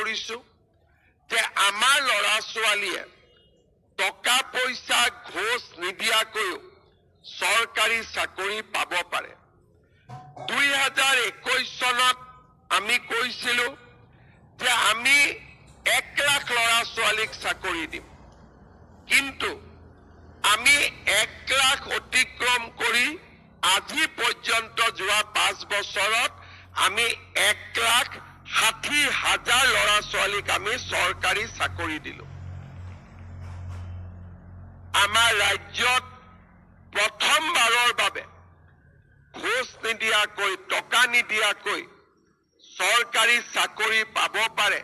কৰিছো যে আমাৰ ল'ৰা ছোৱালীয়ে টকা পইচা ঘোষ নিদিয়াকৈও চৰকাৰী চাকৰি পাব পাৰে 2021 চনত আমি কৈছিলো যে আমি 1 লাখ ল'ৰা ছোৱালীক চাকৰি দিম কিন্তু আমি 1 লাখ অতিক্ৰম কৰি আজি পৰ্যন্ত যোৱা 5 বছৰত আমি 1,60,000 ল'ৰা ছোৱালীক আমি চৰকাৰী চাকৰি দিলো আমাৰ ৰাজ্যত প্ৰথমবাৰৰ বাবে ঘোষ নিদিয়াকৈ টকা নিদিয়াকৈ চৰকাৰী চাকৰি পাব পাৰে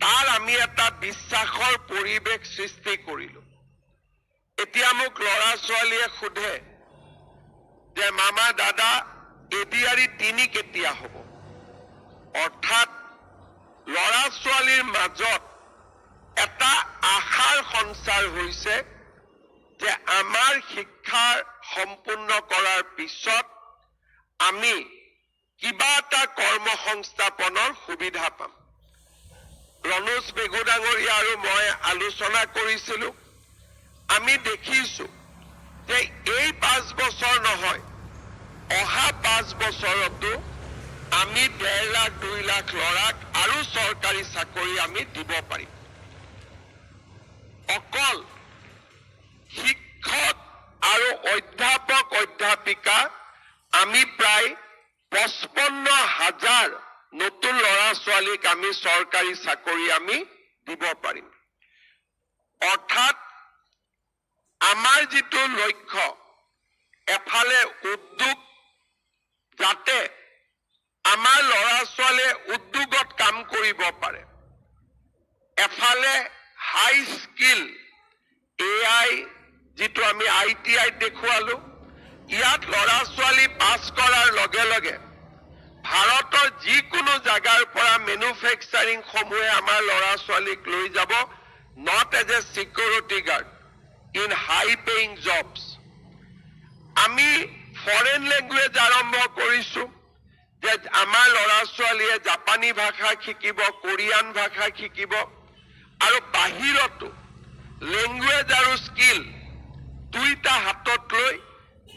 তাৰ আমি এটা বিশ্বাসৰ পৰিৱেশ সৃষ্টি কৰিলো এতিয়া মোক ল'ৰা ছোৱালীয়ে সোধে যে মামা দাদা এডিআৰি 3 কেতিয়া হ'ব অৰ্থাৎ ল'ৰা ছোৱালীৰ মাজত এটা আশাৰ সঞ্চাৰ হৈছে যে আমাৰ শিক্ষাৰ সম্পূৰ্ণ কৰাৰ পিছত আমি কিবা এটা কৰ্মসংস্থাপনৰ সুবিধা পাম ৰণোজ বেগু ডাঙৰীয়া আৰু মই আলোচনা কৰিছিলো আমি দেখিছো যে এই 5 বছৰ নহয় অহা 5 বছৰতো আমি 1.5 লাখ 2 লাখ ল'ৰাক আৰু চৰকাৰী চাকৰি আমি দিব পাৰিম অকল শিক্ষক আৰু অধ্যাপক অধ্যাপিকা আমি প্ৰায় 55,000 নতুন ল'ৰা ছোৱালীক আমি চৰকাৰী চাকৰি আমি দিব পাৰিম অৰ্থাৎ আমাৰ যিটো লক্ষ্য এফালে উদ্যোগ যাতে আমাৰ ল'ৰা ছোৱালীয়ে উদ্যোগত কাম কৰিব পাৰে এফালে হাই স্কিল AI যিটো আমি ITI দেখুৱালো ইয়াত ল'ৰা ছোৱালী পাছ কৰাৰ লগে লগে ভাৰতৰ যিকোনো জাগাৰ পৰা মেনুফেকচাৰিং সমূহে আমাৰ ল'ৰা ছোৱালীক লৈ যাব not as a security guard in high paying jobs আমি ফৰেন লেংগুৱেজ আৰম্ভ কৰিছো যে আমাৰ ল'ৰা ছোৱালীয়ে জাপানী ভাষা শিকিব কোৰিয়ান ভাষা শিকিব আৰু বাহিৰতো লেংগুৱেজ আৰু স্কিল দুইটা হাতত লৈ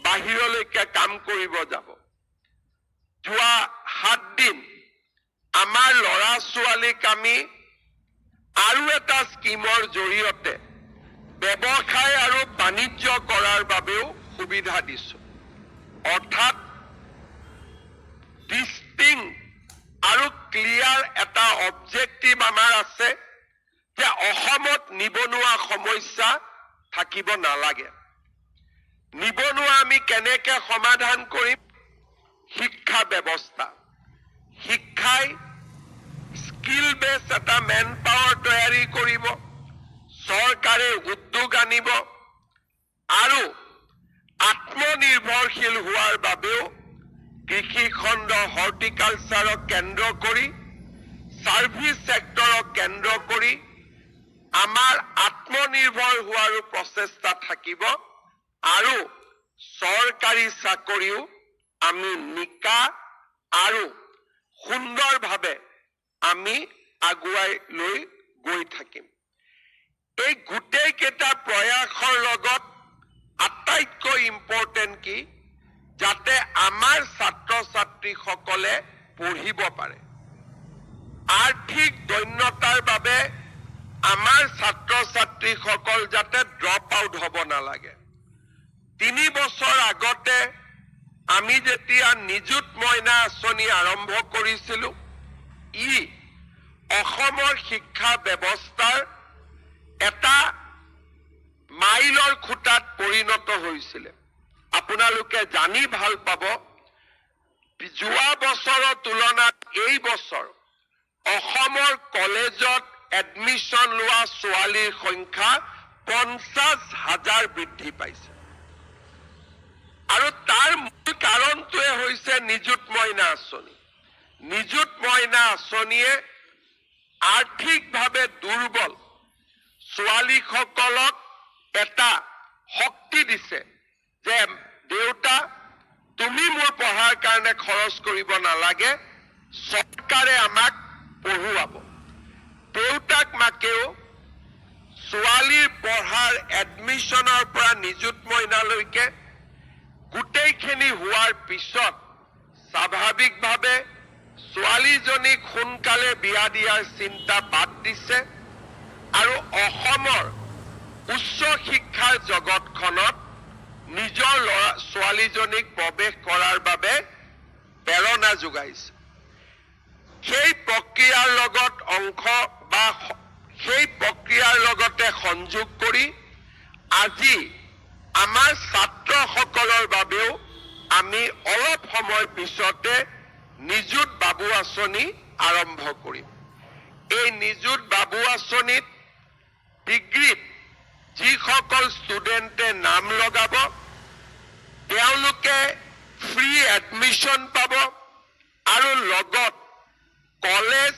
বাহিৰলৈকে কাম কৰিব যাব যোৱা 7 দিন আমাৰ ল'ৰা ছোৱালীক আমি আৰু এটা স্কিমৰ জৰিয়তে ব্যৱসায় আৰু বাণিজ্য কৰাৰ বাবেও সুবিধা দিছো অৰ্থাৎ ডিষ্টিংক্ট আৰু ক্লিয়াৰ এটা অবজেক্টিভ আমাৰ আছে যে অসমত নিবনুৱা সমস্যা থাকিব নালাগে নিবনুৱা আমি কেনেকৈ সমাধান কৰিম শিক্ষা ব্যৱস্থা শিক্ষাই স্কিল বেস এটা মেন পাৱাৰ তৈয়াৰী কৰিব চৰকাৰে উদ্যোগ আনিব আৰু আত্মনিৰ্ভৰশীল হোৱাৰ বাবেও কৃষি খণ্ড হৰ্টিকালচাৰক কেন্দ্ৰ কৰি সাৰ্ভিস সেক্টৰক কেন্দ্ৰ কৰি আমাৰ আত্মনিৰ্ভৰ হোৱাৰ প্ৰচেষ্টা থাকিব আৰু চৰকাৰী চাকৰিও আমি নিকা আৰু সুন্দৰভাৱে আমি আগুৱাই লৈ গৈ থাকিম এই গোটেই কেইটা প্ৰয়াসৰ লগত আটাইতকৈ ইম্পৰ্টেন্ট কি যাতে আমাৰ ছাত্ৰ ছাত্ৰীসকলে পঢ়িব পাৰে আৰ্থিক দৈন্যতাৰ বাবে আমাৰ ছাত্ৰ ছাত্ৰীসকল যাতে ড্ৰপ আউট হ'ব নালাগে 3 বছৰ আগতে আমি যেতিয়া নিযুত মইনা আঁচনি আৰম্ভ কৰিছিলো ই অসমৰ শিক্ষা ব্যৱস্থাৰ এটা মাইলৰ খুঁটাত পৰিণত হৈছিল আপোনালোকে জানি ভাল পাব যোৱা বছৰৰ তুলনাত এই বছৰ অসমৰ কলেজত এডমিশন লোৱা ছোৱালীৰ সংখ্যা 50,000 বৃদ্ধি পাইছে আৰু তাৰ মূল কাৰণটোৱে হৈছে নিযুত মইনা আঁচনি নিযুত মইনা আঁচনিয়ে আৰ্থিকভাৱে দুৰ্বল ছোৱালীসকলক এটা শক্তি দিছে যে দেউতা তুমি মোৰ পঢ়াৰ কাৰণে খৰচ কৰিব নালাগে চৰকাৰে আমাক পঢ়ুৱাব নথকাকেও ছোৱালীৰ পঢ়াৰ এডমিশ্যনৰ পৰা নিযুত মইনালৈকে গোটেইখিনি হোৱাৰ পিছত স্বাভাৱিকভাৱে ছোৱালীজনীক সোনকালে বিয়া দিয়াৰ চিন্তা বাদ দিছে আৰু অসমৰ উচ্চ শিক্ষাৰ জগতখনত নিজৰ ছোৱালীজনীক প্ৰৱেশ কৰাৰ বাবে প্ৰেৰণা যোগাইছে। সেই প্ৰক্ৰিয়াৰ লগত অংশ বা সেই প্ৰক্ৰিয়াৰ লগতে সংযোগ কৰি আজি আমাৰ ছাত্ৰসকলৰ বাবেও আমি অলপ সময় পিছতে নিযুত বাবু আঁচনি আৰম্ভ কৰিম। এই নিযুত বাবু আঁচনিত ডিগ্ৰীত যিসকল ষ্টুডেণ্টে নাম লগাব তেওঁলোকে ফ্ৰী এডমিশ্যন পাব আৰু লগত কলেজ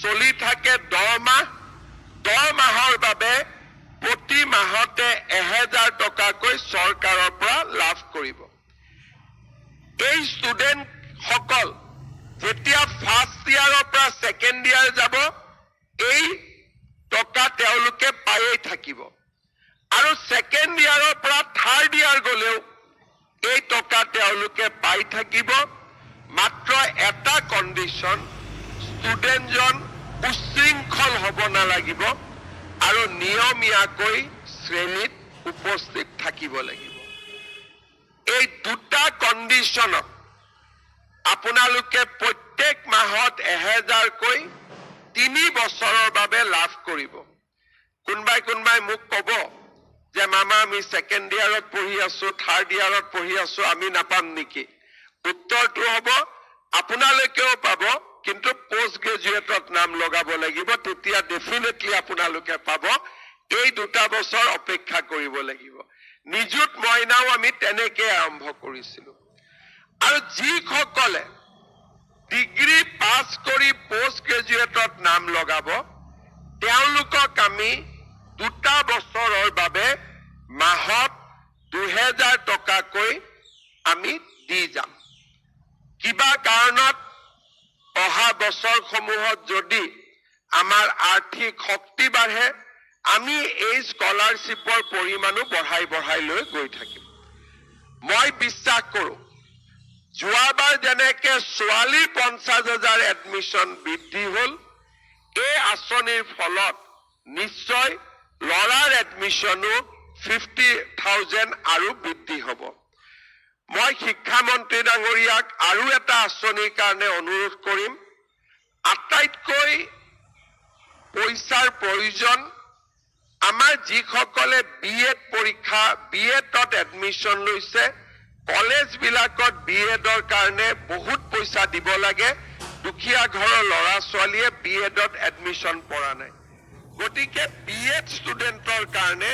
চলি থাকে 10 মাহ, 10 মাহৰ বাবে প্ৰতি মাহতে 1000 টকাকৈ চৰকাৰৰ পৰা লাভ কৰিব। এই ষ্টুডেণ্টসকল যেতিয়া ফাৰ্ষ্ট ইয়াৰৰ পৰা ছেকেণ্ড ইয়াৰ যাব এই টকা তেওঁলোকে পায়েই থাকিব আৰু ছেকেণ্ড ইয়াৰৰ পৰা থাৰ্ড ইয়াৰ গ'লেও এই টকা তেওঁলোকে পাই থাকিব। মাত্ৰ এটা কণ্ডিশ্যন, ষ্টুডেণ্টজন উশৃংখল হ'ব নালাগিব আৰু নিয়মীয়াকৈ শ্ৰেণীত উপস্থিত থাকিব লাগিব। এই দুটা কণ্ডিশ্যনত আপোনালোকে প্ৰত্যেক মাহত 1000কৈ 3 বছৰৰ বাবে লাভ কৰিব। কোনোবাই মোক ক'ব যে মামা আমি ছেকেণ্ড ইয়াৰত পঢ়ি আছো, থাৰ্ড ইয়াৰত পঢ়ি আছো, আমি নাপাম নেকি? উত্তৰটো হ'ব আপোনালোকেও পাব, কিন্তু পোষ্ট গ্ৰেজুৱেটত নাম লগাব লাগিব, তেতিয়া ডেফিনেটলি আপোনালোকে পাব। এই 2 বছৰ অপেক্ষা কৰিব লাগিব। নিযুত মইনাও আমি তেনেকৈ আৰম্ভ কৰিছিলো আৰু যিসকলে ডিগ্ৰী পাছ কৰি পোষ্ট গ্ৰেজুৱেটত নাম লগাব তেওঁলোকক আমি 2 বছৰৰ বাবে মাহত 2000 টকাকৈ আমি দি যাম। কিবা কাৰণত অহা বছৰসমূহত যদি আমাৰ আৰ্থিক শক্তি বাঢ়ে আমি এই স্কলাৰশ্বিপৰ পৰিমাণো বঢ়াই লৈ গৈ থাকিম। মই বিশ্বাস কৰোঁ যোৱাবাৰ যেনেকৈ ছোৱালীৰ 50,000 এডমিশ্যন বৃদ্ধি হ'ল, এই আঁচনিৰ ফলত নিশ্চয় ল'ৰাৰ এডমিশ্যনো 50,000 আৰু বৃদ্ধি হ'ব। মই শিক্ষামন্ত্ৰী ডাঙৰীয়াক আৰু এটা আঁচনিৰ কাৰণে অনুৰোধ কৰিম। আটাইতকৈ পইচাৰ প্ৰয়োজন আমাৰ যিসকলে BEdত এডমিশ্যন লৈছে, কলেজবিলাকত BEdৰ কাৰণে বহুত পইচা দিব লাগে। দুখীয়া ঘৰৰ ল'ৰা ছোৱালীয়ে BEdত এডমিশ্যন পৰা নাই। গতিকে BEd ষ্টুডেণ্টৰ কাৰণে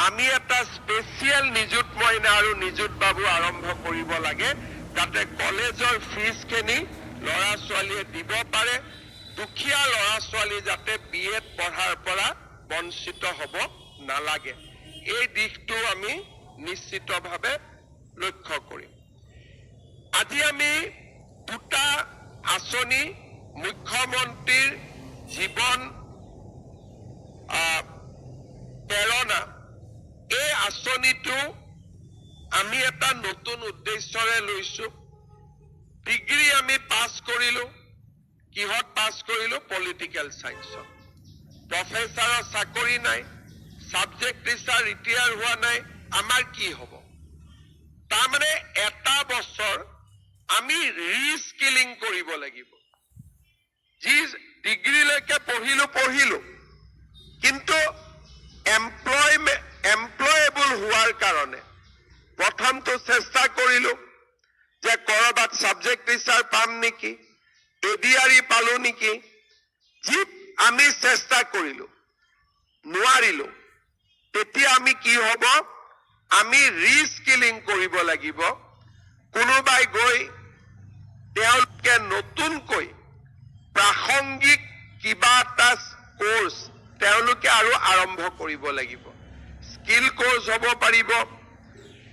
আমি এটা স্পেচিয়েল নিযুত মইনা আৰু নিযুত বাবু আৰম্ভ কৰিব লাগে, যাতে কলেজৰ ফিজখিনি ল'ৰা ছোৱালীয়ে দিব পাৰে। দুখীয়া ল'ৰা ছোৱালী যাতে BEd পঢ়াৰ পৰা বঞ্চিত হ'ব নালাগে, এই দিশটো আমি নিশ্চিতভাৱে লক্ষ্য কৰিম। আজি আমি 2টা আঁচনি, মুখ্যমন্ত্ৰীৰ জীৱন প্ৰেৰণা, এই আঁচনিটো আমি এটা নতুন উদ্দেশ্যৰে লৈছো। ডিগ্ৰী আমি পাছ কৰিলো, কিহত পাছ কৰিলো? পলিটিকেল চায়েন্সত। প্ৰফেচাৰৰ চাকৰি নাই, ছাবজেক্ট টিচাৰ ৰিটায়াৰ হোৱা নাই, আমাৰ কি হ'ব? তাৰমানে এটা বছৰ আমি ৰিস্কিলিং কৰিব লাগিব। যি ডিগ্ৰীলৈকে পঢ়িলো কিন্তু এমপ্লয়েবল হোৱাৰ কাৰণে প্ৰথমটো চেষ্টা কৰিলো যে কৰবাত ছাবজেক্ট টিচাৰ পাম নেকি, ADRE পালো নেকি। যি আমি চেষ্টা কৰিলো নোৱাৰিলো, তেতিয়া আমি কি হ'ব? আমি ৰিস্কিলিং কৰিব লাগিব। কোনোবাই গৈ তেওঁলোকে নতুনকৈ প্ৰাসংগিক কিবা এটা কোৰ্স তেওঁলোকে আৰু আৰম্ভ কৰিব লাগিব। স্কিল কোৰ্স হ'ব পাৰিব,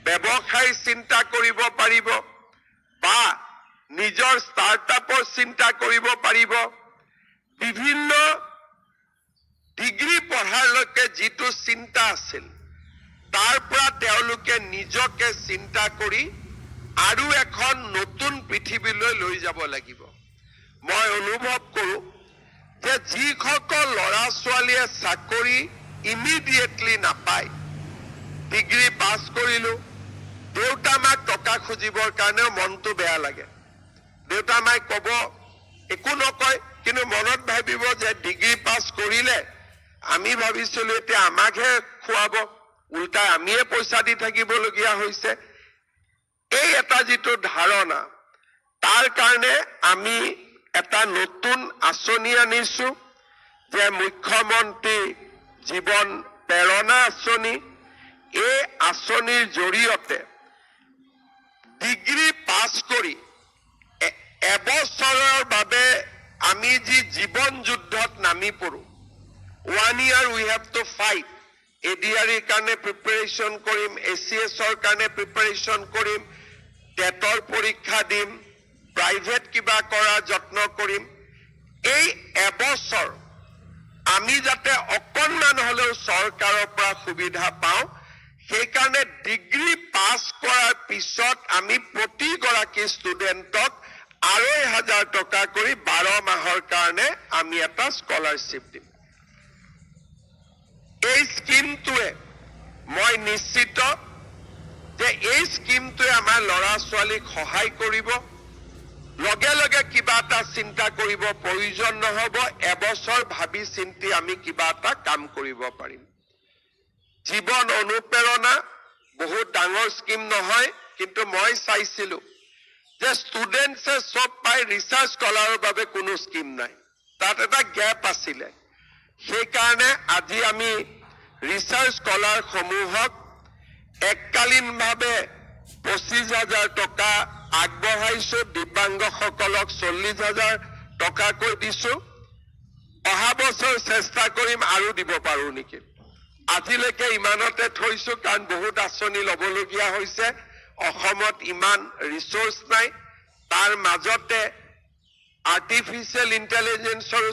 ব্যৱসায় চিন্তা কৰিব পাৰিব বা নিজৰ ষ্টাৰ্টআপৰ চিন্তা কৰিব পাৰিব। বিভিন্ন শিক্ষাৰলৈকে যিটো চিন্তা আছিল তাৰ পৰা তেওঁলোকে নিজকে চিন্তা কৰি আৰু এখন নতুন পৃথিৱীলৈ লৈ যাব লাগিব। মই অনুভৱ কৰোঁ যে যিসকল ল'ৰা ছোৱালীয়ে চাকৰি ইমিডিয়েটলি নাপায়, ডিগ্ৰী পাছ কৰিলোঁ, দেউতা মাক টকা খুজিবৰ কাৰণেও মনটো বেয়া লাগে। দেউতা মাক ক'ব, একো নকয়, কিন্তু মনত ভাবিব যে ডিগ্ৰী পাছ কৰিলে আমি ভাবিছিলোঁ এতিয়া আমাকহে খুৱাব, উল্টাই আমিয়ে পইচা দি থাকিবলগীয়া হৈছে। এই এটা যিটো ধাৰণা, তাৰ কাৰণে আমি এটা নতুন আঁচনি আনিছোঁ যে মুখ্যমন্ত্ৰী জীৱন প্ৰেৰণা আঁচনি। এই আঁচনিৰ জৰিয়তে ডিগ্ৰী পাছ কৰি এবছৰৰ বাবে আমি যি জীৱন যুদ্ধত নামি পৰোঁ, 1 year we have to fight, ADR কাৰণে প্ৰিপাৰেশ্যন কৰিম, ACSৰ কাৰণে প্ৰিপাৰেশ্যন কৰিম, টেটৰ পৰীক্ষা দিম, প্ৰাইভেট কিবা কৰাৰ যত্ন কৰিম। এই এবছৰ আমি যাতে অকণমান হ'লেও চৰকাৰৰ পৰা সুবিধা পাওঁ, সেইকাৰণে ডিগ্ৰী পাছ কৰাৰ পিছত আমি প্ৰতিগৰাকী ষ্টুডেণ্টক 2,500 টকা কৰি 12 মাহৰ কাৰণে আমি এটা স্কলাৰশ্বিপ দিম। এই স্কিমটোৱে মই নিশ্চিত যে এই স্কিমটোৱে আমাৰ ল'ৰা ছোৱালীক সহায় কৰিব। লগে লগে কিবা এটা চিন্তা কৰিব প্ৰয়োজন নহ'ব, এবছৰ ভাবি চিন্তি আমি কিবা এটা কাম কৰিব পাৰিম। জীৱন অনুপ্ৰেৰণা বহুত ডাঙৰ স্কিম নহয়, কিন্তু মই চাইছিলোঁ যে ষ্টুডেণ্টছে চব পাই, ৰিচাৰ্চ স্কলাৰৰ বাবে কোনো স্কিম নাই, তাত এটা গেপ আছিলে। সেইকাৰণে আজি আমি ৰিচাৰ্চ স্কলাৰসমূহক এককালীনভাৱে 25,000 টকা আগবঢ়াইছোঁ, দিব্যাংগসকলক 40,000 টকাকৈ দিছোঁ। অহা বছৰ চেষ্টা কৰিম আৰু দিব পাৰোঁ নেকি। আজিলৈকে ইমানতে থৈছোঁ, কাৰণ বহুত আঁচনি ল'বলগীয়া হৈছে, অসমত ইমান ৰিচোৰ্চ নাই। তাৰ মাজতে আৰ্টিফিচিয়েল ইণ্টেলিজেন্সৰো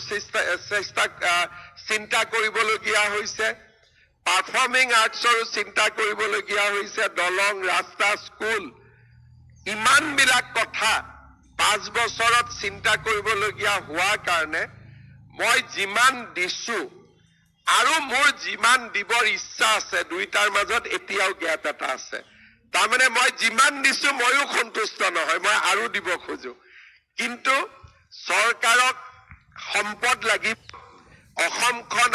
চিন্তা কৰিবলগীয়া হৈছে, পাৰফৰ্মিং আৰ্টছৰো চিন্তা কৰিবলগীয়া হৈছে, দলং, ৰাস্তা, স্কুল, ইমানবিলাক কথা 5 বছৰত চিন্তা কৰিবলগীয়া হোৱাৰ কাৰণে মই যিমান দিছোঁ আৰু মোৰ যিমান দিবৰ ইচ্ছা আছে, দুইটাৰ মাজত এতিয়াও গেপ এটা আছে। তাৰমানে মই যিমান দিছোঁ ময়ো সন্তুষ্ট নহয়, মই আৰু দিব খোজো। কিন্তু চৰকাৰক সম্পদ লাগিব, অসমখন